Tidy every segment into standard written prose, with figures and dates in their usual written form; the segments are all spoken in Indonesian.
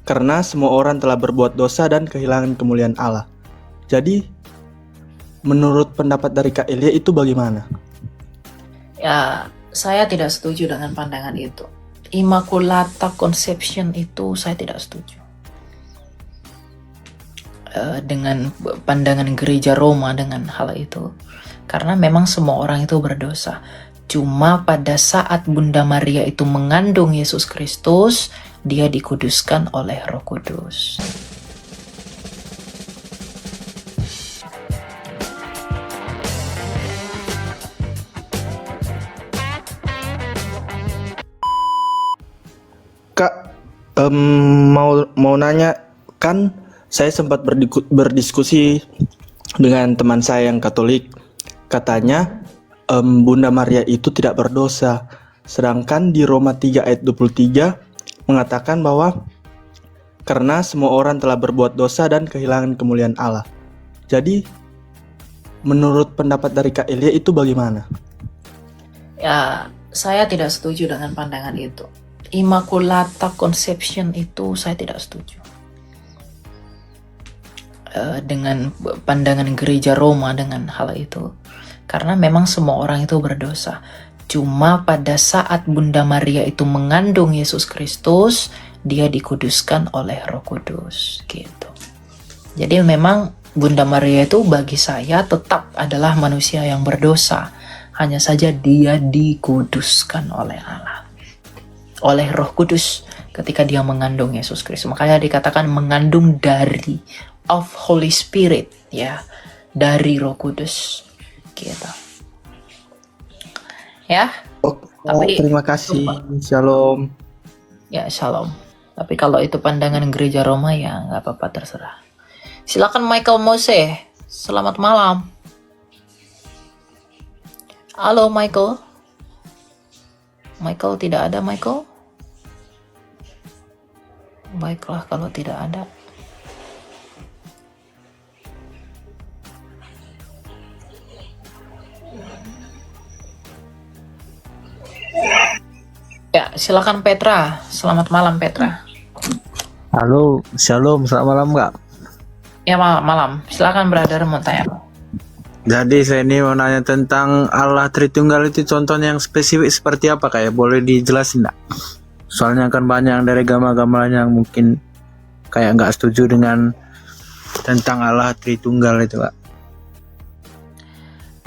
karena semua orang telah berbuat dosa dan kehilangan kemuliaan Allah. Jadi, menurut pendapat dari Kak Elia itu bagaimana? Ya, saya tidak setuju dengan pandangan itu. Immaculata Conception itu saya tidak setuju. Dengan pandangan gereja Roma dengan hal itu. Karena memang semua orang itu berdosa. Cuma pada saat Bunda Maria itu mengandung Yesus Kristus, dia dikuduskan oleh Roh Kudus. Kak, mau nanya, kan saya sempat berdiskusi dengan teman saya yang Katolik. Katanya Bunda Maria itu tidak berdosa. Sedangkan di Roma 3 ayat 23 mengatakan bahwa karena semua orang telah berbuat dosa dan kehilangan kemuliaan Allah. Jadi, menurut pendapat dari Kak Elia itu bagaimana? Ya, saya tidak setuju dengan pandangan itu. Immaculata Conception itu saya tidak setuju. Dengan pandangan gereja Roma dengan hal itu. Karena memang semua orang itu berdosa. Cuma pada saat Bunda Maria itu mengandung Yesus Kristus, dia dikuduskan oleh Roh Kudus, gitu. Jadi memang Bunda Maria itu bagi saya tetap adalah manusia yang berdosa. Hanya saja dia dikuduskan oleh Allah, oleh Roh Kudus ketika dia mengandung Yesus Kristus. Makanya dikatakan mengandung dari of Holy Spirit, ya, dari Roh Kudus, gitu. Ya. Tapi terima kasih. Shalom. Ya, shalom. Tapi kalau itu pandangan gereja Roma, ya nggak apa-apa, terserah. Silakan Michael Mose. Selamat malam. Halo Michael. Michael tidak ada, Michael? Baiklah kalau tidak ada. Ya, silakan Petra. Selamat malam Petra. Halo, shalom, selamat malam Kak. Ya, malam. Silakan brother, mau tanya. Jadi saya ini mau nanya tentang Allah Tritunggal itu contohnya yang spesifik seperti apa Kak ya? Boleh dijelasin nggak? Soalnya kan banyak dari agama-agama yang mungkin kayak nggak setuju dengan tentang Allah Tritunggal itu Kak.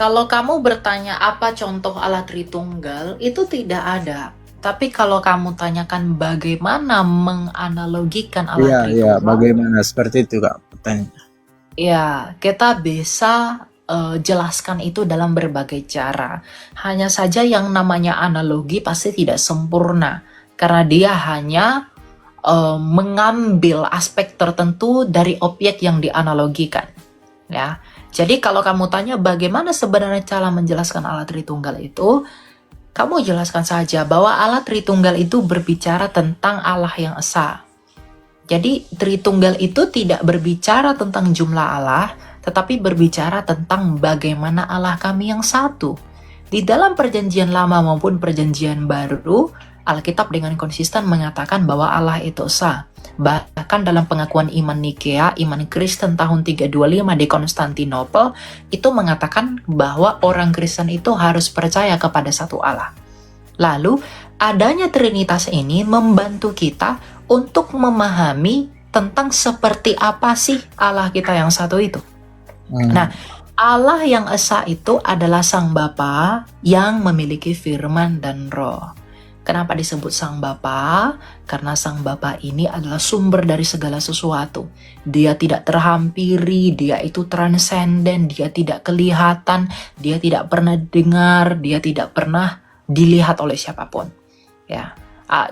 Kalau kamu bertanya apa contoh Allah Tritunggal, itu tidak ada. Tapi kalau kamu tanyakan bagaimana menganalogikan Allah Tritunggal, bagaimana seperti itu Kak pertanyaannya. ya, kita bisa jelaskan itu dalam berbagai cara. Hanya saja yang namanya analogi pasti tidak sempurna, karena dia hanya mengambil aspek tertentu dari objek yang dianalogikan. Ya, jadi kalau kamu tanya bagaimana sebenarnya cara menjelaskan Allah Tritunggal itu, kamu jelaskan saja bahwa Allah Tritunggal itu berbicara tentang Allah yang esa. Jadi Tritunggal itu tidak berbicara tentang jumlah Allah, tetapi berbicara tentang bagaimana Allah kami yang satu. Di dalam perjanjian lama maupun perjanjian baru, Alkitab dengan konsisten mengatakan bahwa Allah itu esa. Bahkan dalam pengakuan iman Nikea, iman Kristen tahun 325 di Konstantinopel, itu mengatakan bahwa orang Kristen itu harus percaya kepada satu Allah. Lalu, adanya Trinitas ini membantu kita untuk memahami tentang seperti apa sih Allah kita yang satu itu. Nah, Allah yang esa itu adalah Sang Bapa yang memiliki firman dan roh. Kenapa disebut Sang Bapa? Karena Sang Bapa ini adalah sumber dari segala sesuatu. Dia tidak terhampiri, dia itu transenden, dia tidak kelihatan, dia tidak pernah dengar, dia tidak pernah dilihat oleh siapapun. Ya,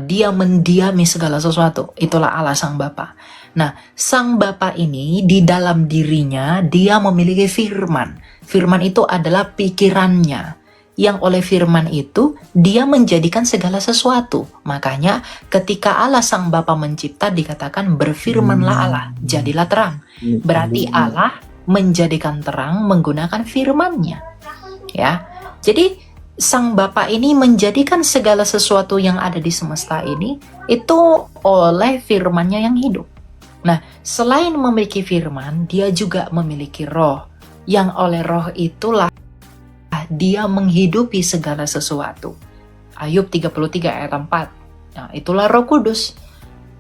dia mendiami segala sesuatu. Itulah Allah Sang Bapa. Nah, Sang Bapa ini di dalam dirinya dia memiliki firman. Firman itu adalah pikirannya. Yang oleh firman itu dia menjadikan segala sesuatu. Makanya ketika Allah Sang Bapa mencipta dikatakan berfirmanlah Allah, jadilah terang. Berarti Allah menjadikan terang menggunakan firman-Nya. Ya. Jadi Sang Bapa ini menjadikan segala sesuatu yang ada di semesta ini itu oleh firman-Nya yang hidup. Nah, selain memiliki firman, dia juga memiliki roh. Yang oleh roh itulah dia menghidupi segala sesuatu. Ayub 33 ayat 4. Nah, itulah Roh Kudus.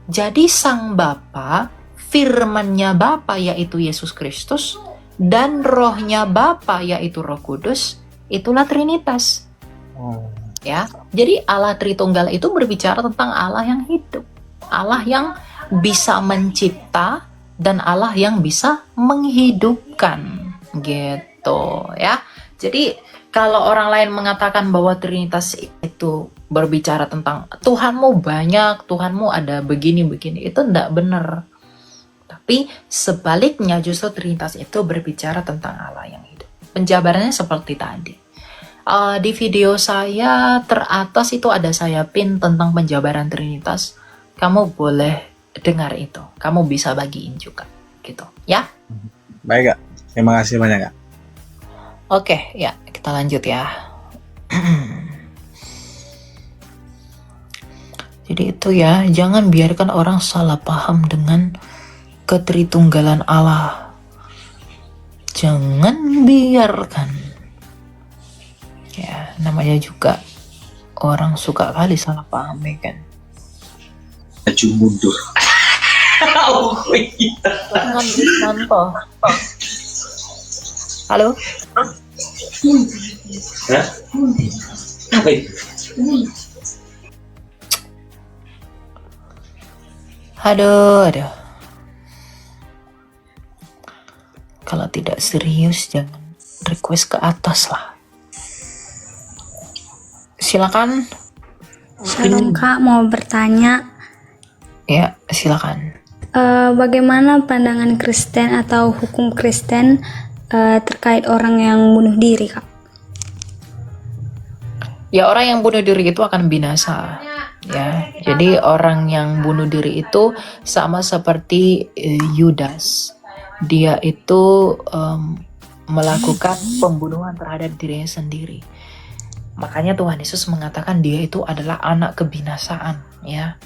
Jadi sang Bapa, firman-Nya Bapa yaitu Yesus Kristus, dan rohnya Bapa yaitu Roh Kudus, itulah Trinitas. Ya, jadi Allah Tritunggal itu berbicara tentang Allah yang hidup, Allah yang bisa mencipta dan Allah yang bisa menghidupkan, gitu ya. Jadi kalau orang lain mengatakan bahwa Trinitas itu berbicara tentang Tuhanmu banyak, Tuhanmu ada begini-begini, itu tidak benar. Tapi sebaliknya justru Trinitas itu berbicara tentang Allah yang hidup. Penjabarannya seperti tadi. Di video saya teratas itu ada saya pin tentang penjabaran Trinitas. Kamu boleh dengar itu. Kamu bisa bagiin juga, gitu ya. Baik Kak, terima kasih banyak Kak. Oke, ya kita lanjut ya. Jadi itu ya, jangan biarkan orang salah paham dengan ketritunggalan Allah. Jangan biarkan. Ya, namanya juga orang suka kali salah paham ya kan. Maju mundur. Jangan contoh. Halo? Hah? Aduh. Kalau tidak serius jangan request ke atas lah. Silakan. Shalom Kak, mau bertanya, Ya, silakan. bagaimana pandangan Kristen atau hukum Kristen terkait orang yang bunuh diri, Kak? Ya, orang yang bunuh diri itu akan binasa. Ya, jadi orang yang bunuh diri itu sama seperti Yudas. Dia itu melakukan pembunuhan terhadap dirinya sendiri. Makanya Tuhan Yesus mengatakan dia itu adalah anak kebinasaan, ya.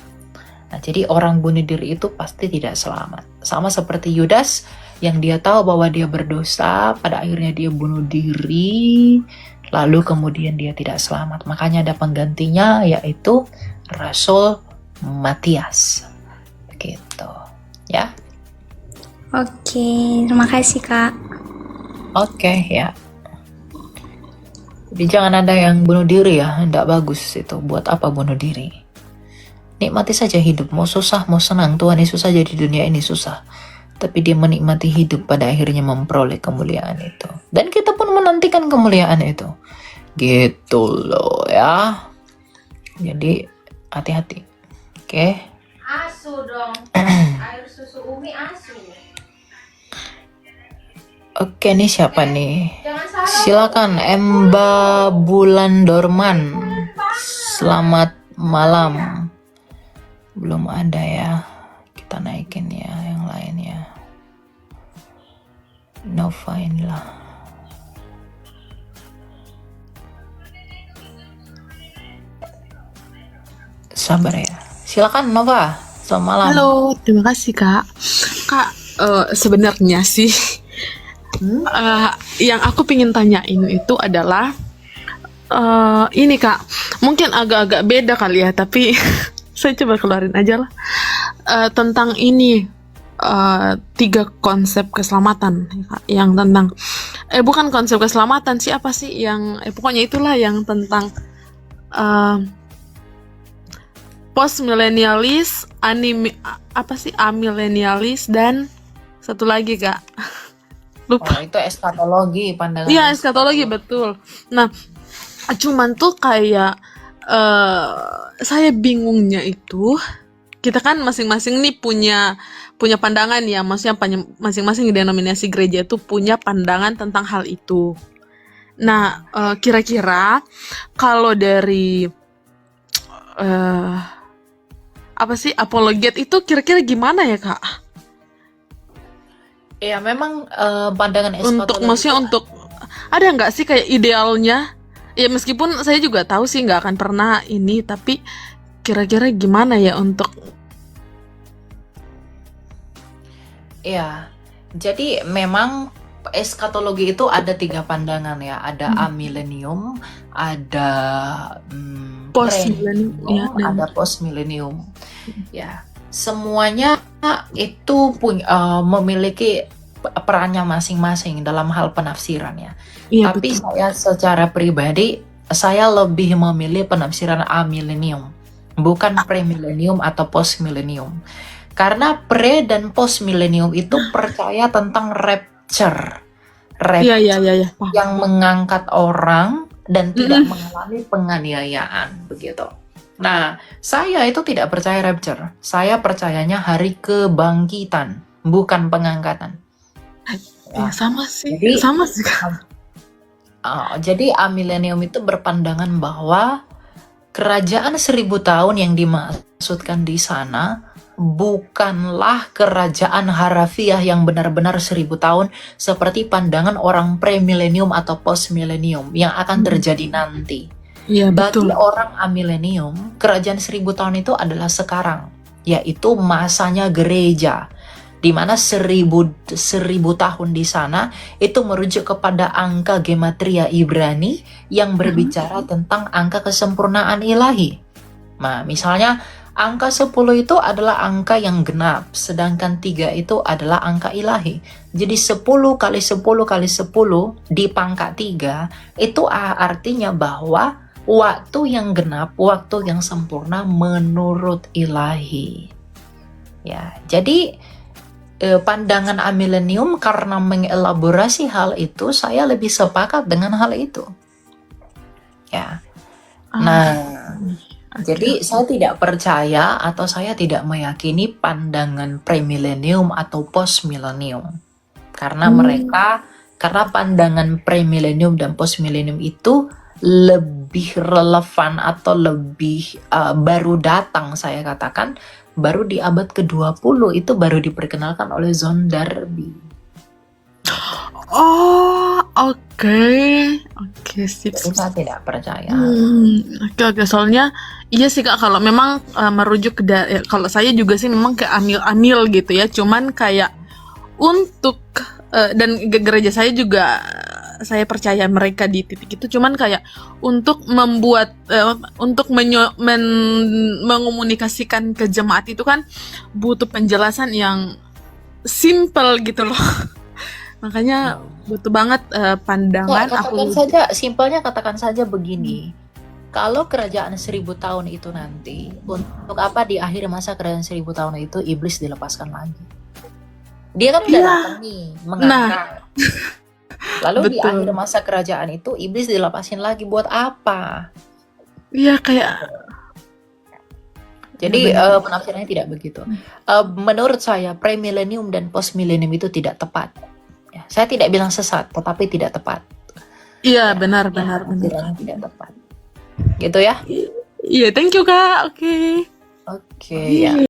Nah, jadi orang bunuh diri itu pasti tidak selamat. Sama seperti Yudas yang dia tahu bahwa dia berdosa, pada akhirnya dia bunuh diri, lalu kemudian dia tidak selamat. Makanya ada penggantinya yaitu Rasul Matias. Begitu, ya. Oke, terima kasih Kak. Oke, ya. Jadi jangan ada yang bunuh diri ya, tidak bagus itu. Buat apa bunuh diri? Nikmati saja hidup, mau susah mau senang. Tuhan Yesus saja di dunia ini susah, tapi dia menikmati hidup, pada akhirnya memperoleh kemuliaan itu. Dan kita pun menantikan kemuliaan itu. Gitu loh ya. Jadi hati-hati. Oke. Asu dong. Air susu Umi asu. Oke, nih siapa nih? Jangan salah. Silakan Emba Bulan Dorman. Selamat malam. Belum ada ya. Kita naikin ya yang lainnya. Nova inilah. Sabar ya. Silakan Nova. Selamat malam. Halo, terima kasih Kak. Kak, sebenarnya sih yang aku pingin tanyain itu adalah ini Kak, mungkin agak-agak beda kali ya, tapi saya coba keluarin aja lah. Tentang ini 3 konsep keselamatan ya Kak, yang tentang bukan konsep keselamatan sih, apa sih yang pokoknya itulah yang tentang post millennialis, amillennialis, dan satu lagi Kak. Lupa. Oh, itu eskatologi, pandangan. Iya, eskatologi betul. Nah, cuman tuh kayak saya bingungnya itu, kita kan masing-masing nih punya pandangan ya, maksudnya masing-masing denominasi gereja itu punya pandangan tentang hal itu. Nah, kira-kira kalau dari apologet itu kira-kira gimana ya Kak? Ya memang pandangan eskatologi Maksudnya untuk ada nggak sih kayak idealnya Ya meskipun saya juga tahu sih nggak akan pernah ini, tapi kira-kira gimana ya untuk Ya, jadi memang eskatologi itu ada 3 pandangan ya, ada amilenium, ada post millennium ya, premilenium, dan ada postmilenium. Ya, semuanya itu memiliki perannya masing-masing dalam hal penafsiran ya. iya Tapi betul. saya secara pribadi, saya lebih memilih penafsiran amilenium, bukan premilenium atau postmilenium. Karena pre dan post milenium itu percaya tentang rapture, Iya iya iya iya. Paham. yang mengangkat orang dan tidak mengalami penganiayaan begitu. Nah, saya itu tidak percaya rapture. Saya percayanya hari kebangkitan, bukan pengangkatan. Ya sama sih, Jadi, sama sih. jadi amilenium itu berpandangan bahwa kerajaan 1000 tahun yang dimaksudkan di sana bukanlah kerajaan harafiah yang benar-benar 1000 tahun seperti pandangan orang premilenium atau postmilenium yang akan terjadi nanti. Iya Bagi betul. orang amilenium, kerajaan 1000 tahun itu adalah sekarang, yaitu masanya gereja, di mana 1000 tahun di sana itu merujuk kepada angka gematria Ibrani yang berbicara tentang angka kesempurnaan ilahi. Nah, misalnya angka 10 itu adalah angka yang genap, sedangkan 3 itu adalah angka ilahi. Jadi 10 kali 10 kali 10 di pangkat 3 itu artinya bahwa waktu yang genap, waktu yang sempurna menurut ilahi. Ya, jadi pandangan amilenium karena mengelaborasi hal itu, saya lebih sepakat dengan hal itu. Ya. Nah, jadi saya tidak percaya atau saya tidak meyakini pandangan premilenium atau postmilenium. Karena karena pandangan premilenium dan postmilenium itu lebih relevan atau lebih baru datang, saya katakan, baru di abad ke-20 itu baru diperkenalkan oleh John Darby. Oh, oke, sip. Jadi saya tidak percaya. Oke. Soalnya iya sih Kak, kalau memang merujuk ke kalau saya juga sih memang ke amil-amil gitu ya. Cuman kayak untuk dan gereja saya juga saya percaya mereka di titik itu. Cuman kayak untuk membuat untuk mengomunikasikan ke jemaat itu kan butuh penjelasan yang simple gitu loh. Makanya butuh banget pandangan Katakan saja begini. Kalau kerajaan 1000 tahun itu nanti, untuk apa di akhir masa kerajaan 1000 tahun itu iblis dilepaskan lagi? Dia kan udah datang nih, mengangkat. Lalu di Betul. akhir masa kerajaan itu iblis dilepasin lagi buat apa? Iya kayak Jadi penafsirannya tidak begitu. Menurut saya premilenium dan postmilenium itu tidak tepat. Ya, saya tidak bilang sesat, tetapi tidak tepat. iya benar. Penafsirannya tidak tepat. Gitu ya? Iya, thank you Kak. Oke. Oke, ya.